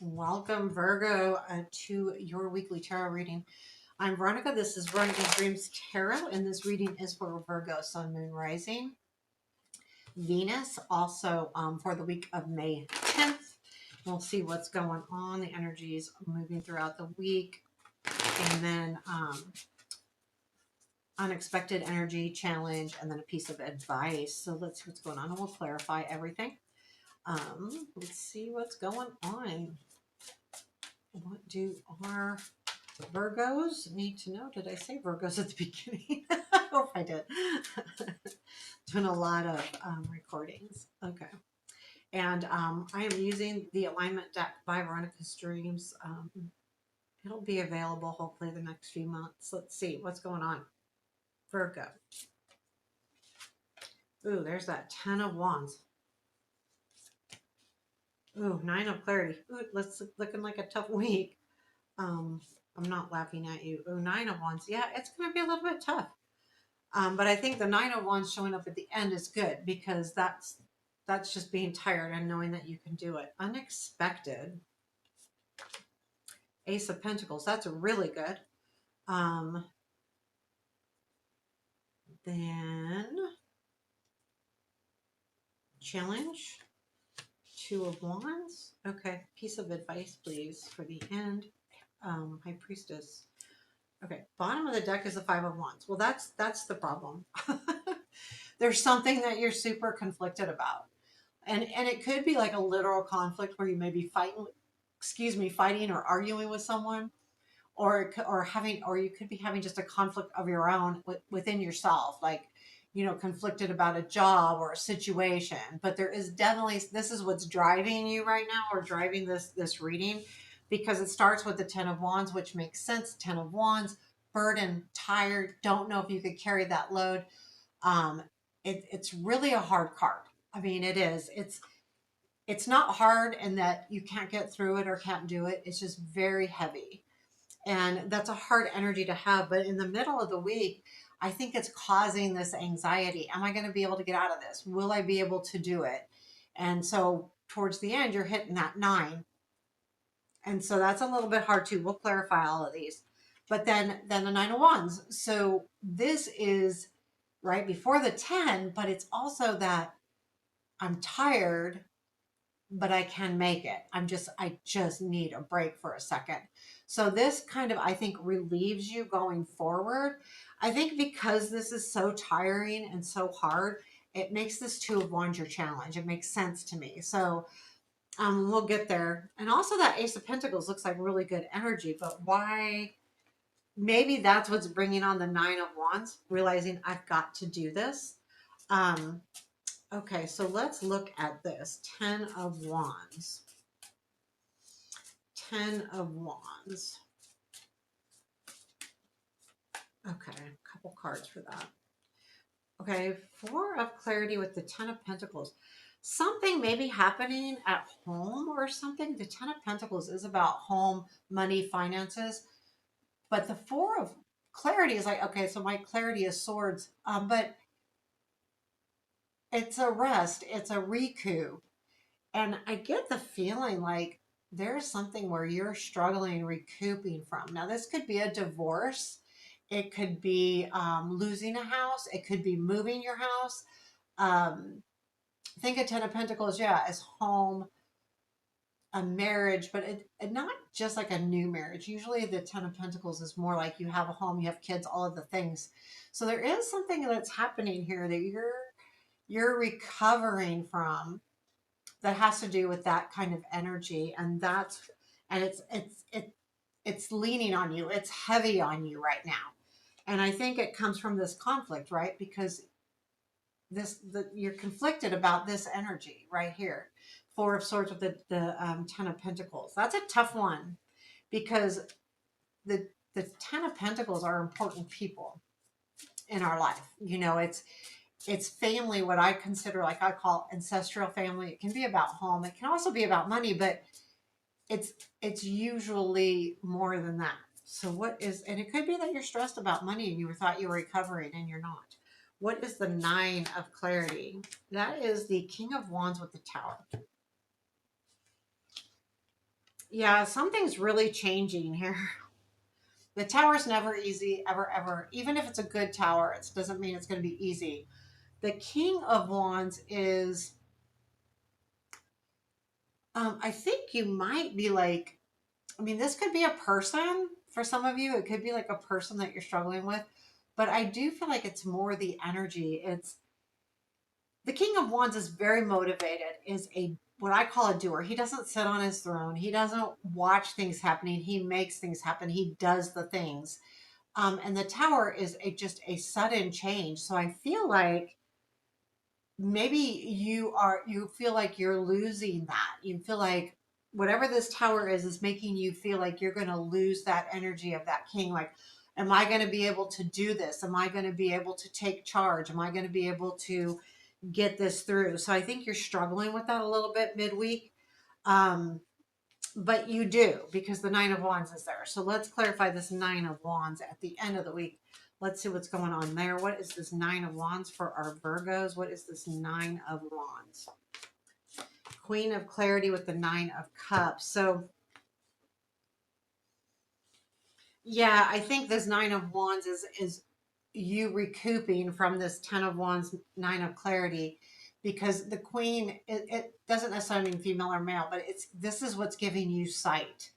Welcome, Virgo, to your weekly tarot reading. I'm Veronica. This is Veronica's Dreams Tarot, and this reading is for Virgo, Sun, Moon, Rising, Venus, also for the week of May 10th. We'll see what's going on, the energies moving throughout the week, and then unexpected energy challenge, and then a piece of advice. So let's see what's going on, and we'll clarify everything. Let's see what's going on. What do our Virgos need to know? Did I say Virgos at the beginning? I hope I did. Doing a lot of recordings. Okay. And I am using the alignment deck by Veronica's Dreams. It'll be available hopefully the next few months. Let's see what's going on. Virgo. Ooh, there's that 10 of Wands. Ooh, 9 of Clarity. Ooh, looking like a tough week. I'm not laughing at you. Ooh, 9 of Wands. Yeah, it's going to be a little bit tough. But I think the 9 of Wands showing up at the end is good because that's just being tired and knowing that you can do it. Unexpected. Ace of Pentacles. That's really good. Then challenge. 2 of Wands. Okay. Piece of advice, please, for the end. High Priestess. Okay. Bottom of the deck is the 5 of Wands. Well, that's the problem. There's something that you're super conflicted about. And it could be like a literal conflict where you may be fighting or arguing with someone, or you could be having just a conflict of your own within yourself, like, conflicted about a job or a situation. But there is definitely, this is what's driving you right now, or driving this reading, because it starts with the 10 of Wands, which makes sense. 10 of Wands, burdened, tired, don't know if you could carry that load. It's really a hard card. I mean, it is. It's not hard in that you can't get through it or can't do it. It's just very heavy. And that's a hard energy to have. But in the middle of the week, I think it's causing this anxiety. Am I going to be able to get out of this? Will I be able to do it? And so towards the end, you're hitting that 9. And so that's a little bit hard too. We'll clarify all of these. But then the 9 of Wands. So this is right before the 10, but it's also that I'm tired, but I can make it. I just need a break for a second. So this kind of, I think, relieves you going forward. I think because this is so tiring and so hard, it makes this 2 of Wands your challenge. It makes sense to me. So we'll get there. And also that Ace of Pentacles looks like really good energy, but why? Maybe that's what's bringing on the 9 of Wands, realizing I've got to do this. Okay, so let's look at this. 10 of Wands. 10 of Wands. Okay, a couple cards for that. Okay, 4 of Clarity with the 10 of Pentacles. Something may be happening at home or something. The 10 of Pentacles is about home, money, finances. But the 4 of Clarity is like, okay, so my clarity is swords. But it's a rest. It's a recoup. And I get the feeling like there's something where you're struggling recouping from. Now, this could be a divorce. It could be losing a house. It could be moving your house. Think of 10 of Pentacles, yeah, as home, a marriage, but it not just like a new marriage. Usually the 10 of Pentacles is more like you have a home, you have kids, all of the things. So there is something that's happening here that you're recovering from, that has to do with that kind of energy. And it's leaning on you. It's heavy on you right now. And I think it comes from this conflict, right? Because you're conflicted about this energy right here. 4 of Swords with the 10 of Pentacles. That's a tough one, because the 10 of Pentacles are important people in our life. It's family, what I consider, like I call ancestral family. It can be about home. It can also be about money, but it's usually more than that. So and it could be that you're stressed about money and you thought you were recovering and you're not. What is the 9 of Clarity? That is the King of Wands with the Tower. Yeah, something's really changing here. The tower's never easy, ever, ever. Even if it's a good tower, it doesn't mean it's going to be easy. The King of Wands is, I think you might be like, I mean, this could be a person for some of you. It could be like a person that you're struggling with. But I do feel like it's more the energy. It's the King of Wands is very motivated, is a what I call a doer. He doesn't sit on his throne. He doesn't watch things happening. He makes things happen. He does the things. And the tower is just a sudden change. So I feel like maybe you feel like you're losing that. You feel like whatever this tower is making you feel like you're going to lose that energy of that king. Like, am I going to be able to do this? Am I going to be able to take charge? Am I going to be able to get this through? So I think you're struggling with that a little bit midweek. Um, but you do, because the Nine of Wands is there. So let's clarify this Nine of Wands at the end of the week. Let's see what's going on there. What is this Nine of Wands for our Virgos? What is this Nine of Wands? Queen of Clarity with the Nine of Cups. So yeah, I think this Nine of Wands is you recouping from this Ten of Wands, Nine of Clarity, because the Queen, it doesn't necessarily mean female or male, but it's this is what's giving you sight.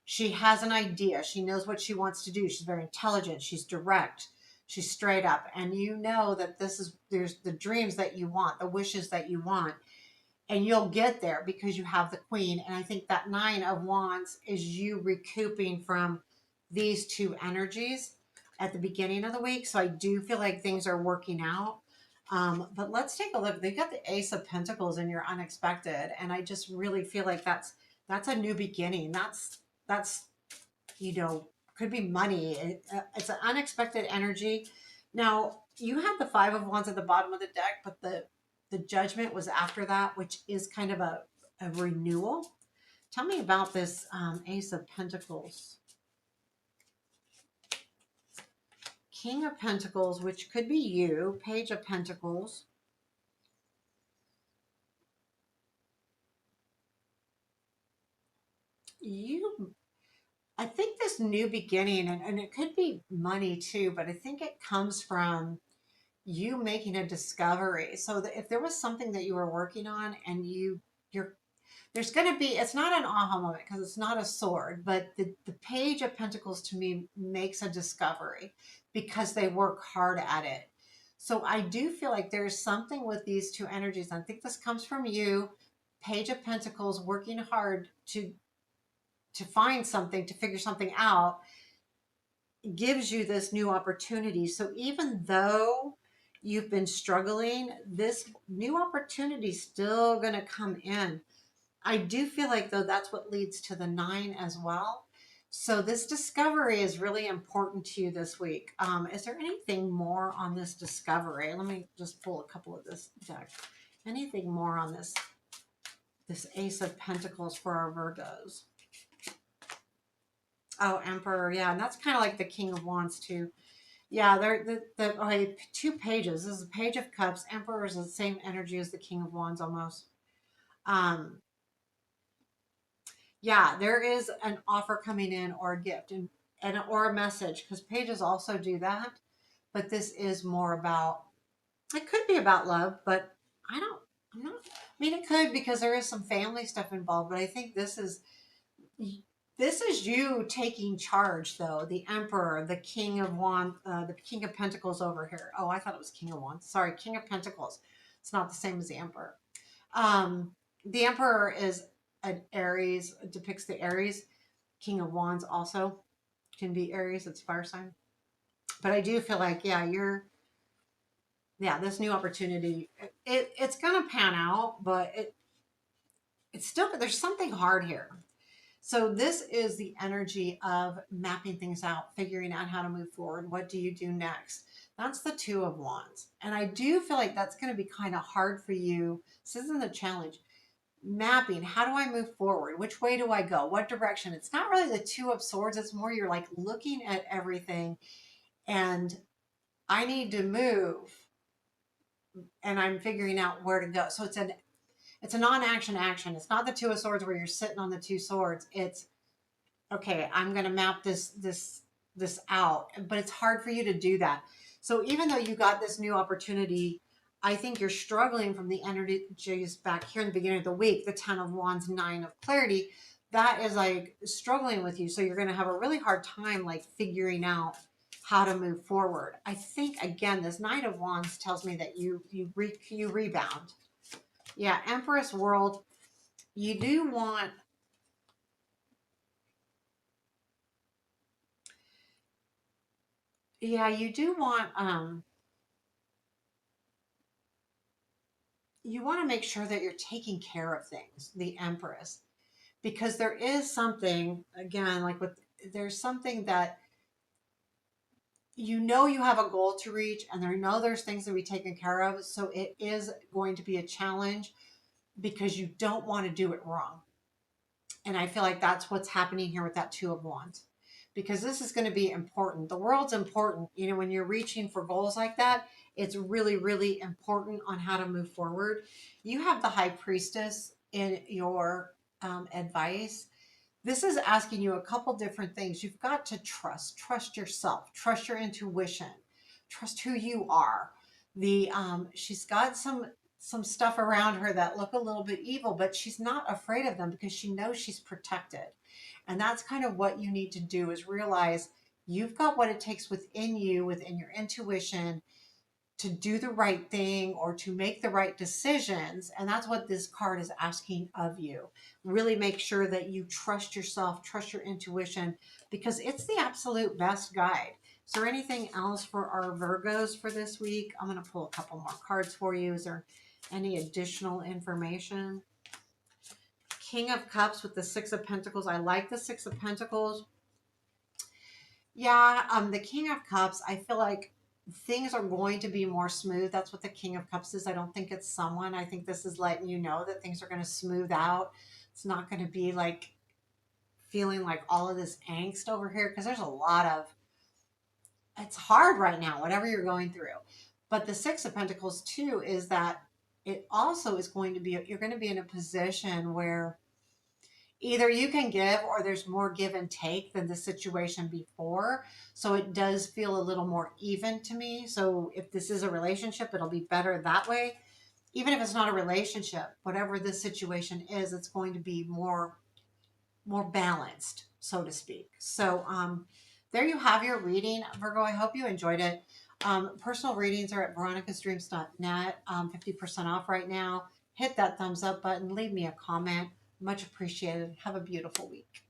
She has an idea. She knows what she wants to do. She's very intelligent. She's direct. She's straight up. And you know that there's the dreams that you want, the wishes that you want. And you'll get there because you have the queen. And I think that Nine of Wands is you recouping from these two energies at the beginning of the week. So I do feel like things are working out. But let's take a look. They've got the Ace of Pentacles in your unexpected. And I just really feel like that's a new beginning. That's could be money. It's an unexpected energy. Now you have the Five of Wands at the bottom of the deck, but the Judgment was after that, which is kind of a renewal. Tell me about this Ace of Pentacles, King of Pentacles, which could be you, Page of Pentacles. You I think this new beginning, and it could be money too, but I think it comes from you making a discovery. So that if there was something that you were working on and you're there's going to be, it's not an aha moment because it's not a sword, but the Page of Pentacles to me makes a discovery because they work hard at it. So I do feel like there's something with these two energies. I think this comes from you, Page of Pentacles, working hard to find something, to figure something out, gives you this new opportunity. So even though you've been struggling, this new opportunity is still going to come in. I do feel like, though, that's what leads to the nine as well. So this discovery is really important to you this week. Is there anything more on this discovery? Let me just pull a couple of this deck. Anything more on this Ace of Pentacles for our Virgos? Oh, Emperor, yeah, and that's kind of like the King of Wands too. Yeah, they're okay, two pages. This is a Page of Cups. Emperor is the same energy as the King of Wands almost. Um, yeah, there is an offer coming in or a gift and or a message because pages also do that. But this is more about, it could be about love, but I don't, I'm not, I mean, it could because there is some family stuff involved, but I think this is you taking charge, though. The Emperor, the King of Wands, the King of Pentacles over here. Oh, I thought it was King of Wands. Sorry, King of Pentacles. It's not the same as the Emperor. The Emperor is an Aries, depicts the Aries. King of Wands also can be Aries. It's fire sign. But I do feel like, yeah, this new opportunity, it's gonna pan out, but it's still, there's something hard here. So this is the energy of mapping things out, figuring out how to move forward. What do you do next? That's the Two of Wands. And I do feel like that's going to be kind of hard for you. This isn't a challenge. Mapping, how do I move forward? Which way do I go? What direction? It's not really the Two of Swords. It's more you're like looking at everything and I need to move and I'm figuring out where to go. So It's a non-action action. It's not the Two of Swords where you're sitting on the two swords. It's okay, I'm going to map this out, but it's hard for you to do that. So even though you got this new opportunity, I think you're struggling from the energies back here in the beginning of the week, the 10 of Wands, 9 of Clarity. That is like struggling with you. So you're going to have a really hard time like figuring out how to move forward. I think again, this Knight of Wands tells me that you rebound. Yeah, Empress World, you do want, yeah, you do want you want to make sure that you're taking care of things, the Empress, because there is something, again, like with, there's something that you know you have a goal to reach, and there know there's things to be taken care of. So it is going to be a challenge because you don't want to do it wrong. And I feel like that's what's happening here with that Two of Wands, because this is going to be important. The world's important. You know, when you're reaching for goals like that, it's really, really important on how to move forward. You have the High Priestess in your advice. This is asking you a couple different things. You've got to trust yourself, trust your intuition, trust who you are. The she's got some stuff around her that look a little bit evil, but she's not afraid of them because she knows she's protected. And that's kind of what you need to do, is realize you've got what it takes within you, within your intuition, to do the right thing or to make the right decisions. And that's what this card is asking of you. Really make sure that you trust yourself, trust your intuition, because it's the absolute best guide. Is there anything else for our Virgos for this week? I'm going to pull a couple more cards for you. Is there any additional information? King of Cups with the Six of Pentacles. I like the Six of Pentacles. Yeah, the King of Cups, I feel like things are going to be more smooth. That's what the King of Cups is. I don't think it's someone. I think this is letting you know that things are going to smooth out. It's not going to be like feeling like all of this angst over here, because there's a lot of, it's hard right now, whatever you're going through. But the Six of Pentacles too is that it also is going to be, you're going to be in a position where either you can give or there's more give and take than the situation before. So it does feel a little more even to me. So if this is a relationship, it'll be better that way. Even if it's not a relationship, whatever the situation is, it's going to be more balanced, so to speak. So there you have your reading, Virgo. I hope you enjoyed it. Personal readings are at veronicasdreams.net, 50% off right now. Hit that thumbs up button. Leave me a comment. Much appreciated. Have a beautiful week.